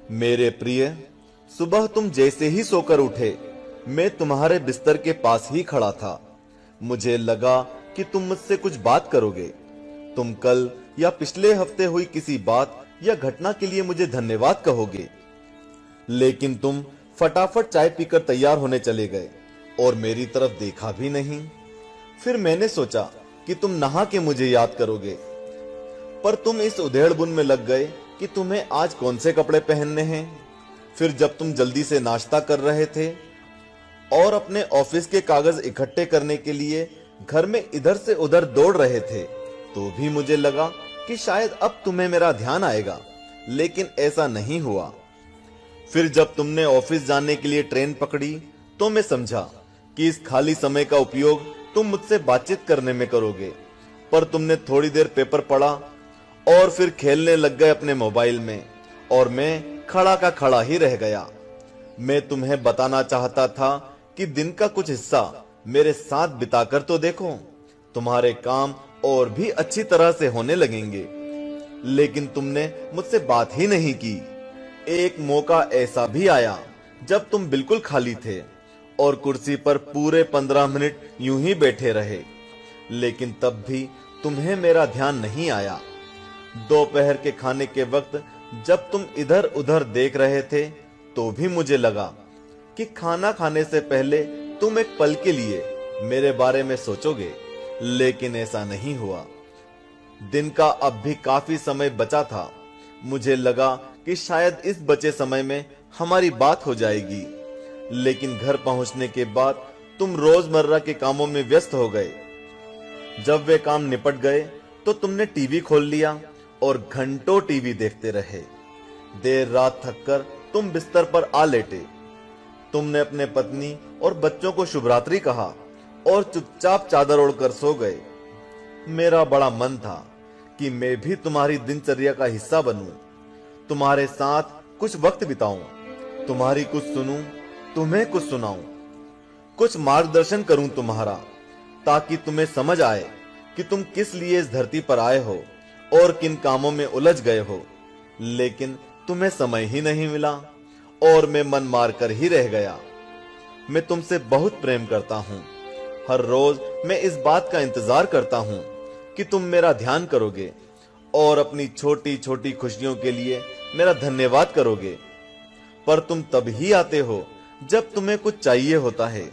मेरे प्रिय, सुबह तुम जैसे ही सोकर उठे, मैं तुम्हारे बिस्तर के पास ही खड़ा था। मुझे लगा कि तुम मुझसे कुछ बात करोगे। तुम कल या पिछले हफ्ते हुई किसी बात या घटना के लिए मुझे धन्यवाद कहोगे, लेकिन तुम फटाफट चाय पीकर तैयार होने चले गए और मेरी तरफ देखा भी नहीं। फिर मैंने सोचा कि तुम नहा के मुझे याद करोगे, पर तुम इस उधेड़बुन में लग गए कि तुम्हें आज कौन से कपड़े पहनने हैं। फिर जब तुम जल्दी से नाश्ता कर रहे थे और अपने ऑफिस के कागज इकट्ठे करने के लिए घर में इधर से उधर दौड़ रहे थे, तो भी मुझे लगा कि शायद अब तुम्हें मेरा ध्यान आएगा, लेकिन ऐसा नहीं हुआ। फिर जब तुमने ऑफिस जाने के लिए ट्रेन पकड़ी, तो मैं समझा कि इस खाली समय का उपयोग तुम मुझसे बातचीत करने में करोगे, पर तुमने थोड़ी देर पेपर पढ़ा और फिर खेलने लग गए अपने मोबाइल में, और मैं खड़ा का खड़ा ही रह गया। मैं तुम्हें बताना चाहता था कि दिन का कुछ हिस्सा मेरे साथ बिताकर तो देखो, तुम्हारे काम और भी अच्छी तरह से होने लगेंगे, लेकिन तुमने मुझसे बात ही नहीं की। एक मौका ऐसा भी आया जब तुम बिल्कुल खाली थे और कुर्सी पर पूरे 15 मिनट यूं ही बैठे रहे, लेकिन तब भी तुम्हें मेरा ध्यान नहीं आया। दोपहर के खाने के वक्त जब तुम इधर उधर देख रहे थे, तो भी मुझे लगा कि खाना खाने से पहले तुम एक पल के लिए मेरे बारे में सोचोगे, लेकिन ऐसा नहीं हुआ। दिन का अब भी काफी समय बचा था। मुझे लगा कि शायद इस बचे समय में हमारी बात हो जाएगी, लेकिन घर पहुंचने के बाद तुम रोजमर्रा के कामों में व्यस्त हो गए। जब वे काम निपट गए तो तुमने टीवी खोल लिया और घंटों टीवी देखते रहे। देर रात थककर तुम बिस्तर पर आ लेटे। तुमने अपने पत्नी और बच्चों को शुभ रात्रि कहा और चुपचाप चादर ओढ़कर सो गए। मेरा बड़ा मन था कि मैं भी तुम्हारी दिनचर्या का हिस्सा बनूं, तुम्हारे साथ कुछ वक्त बिताऊं, तुम्हारी कुछ सुनूं, तुम्हें कुछ सुनाऊं, कुछ मार्गदर्शन करूं तुम्हारा, ताकि तुम्हें समझ आए कि तुम किस लिए इस धरती पर आए हो और किन कामों में उलझ गए हो। लेकिन तुम्हें समय ही नहीं मिला और मैं मन मार कर ही रह गया। मैं तुमसे बहुत प्रेम करता हूं। हर रोज मैं इस बात का इंतजार करता हूं कि तुम मेरा ध्यान करोगे और अपनी छोटी छोटी खुशियों के लिए मेरा धन्यवाद करोगे। पर तुम तब ही आते हो जब तुम्हें कुछ चाहिए होता है।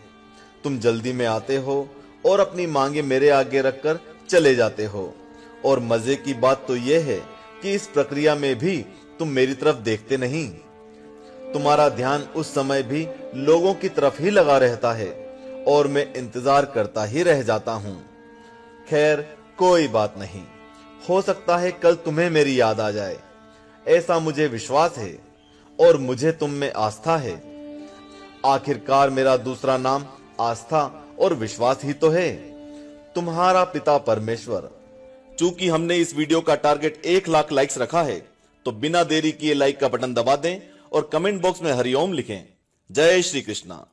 तुम जल्दी में आते हो और अपनी मांगे मेरे आगे रखकर चले जाते हो। और मजे की बात तो यह है कि इस प्रक्रिया में भी तुम मेरी तरफ देखते नहीं। तुम्हारा ध्यान उस समय भी लोगों की तरफ ही लगा रहता है और मैं इंतजार करता ही रह जाता हूं। खैर, कोई बात नहीं, हो सकता है कल तुम्हें मेरी याद आ जाए, ऐसा मुझे विश्वास है और मुझे तुम में आस्था है। आखिरकार मेरा दूसरा नाम आस्था और विश्वास ही तो है। तुम्हारा पिता परमेश्वर। चूंकि हमने इस वीडियो का टारगेट 1 लाख लाइक्स रखा है, तो बिना देरी किए लाइक का बटन दबा दें और कमेंट बॉक्स में हरिओम लिखें। जय श्री कृष्णा।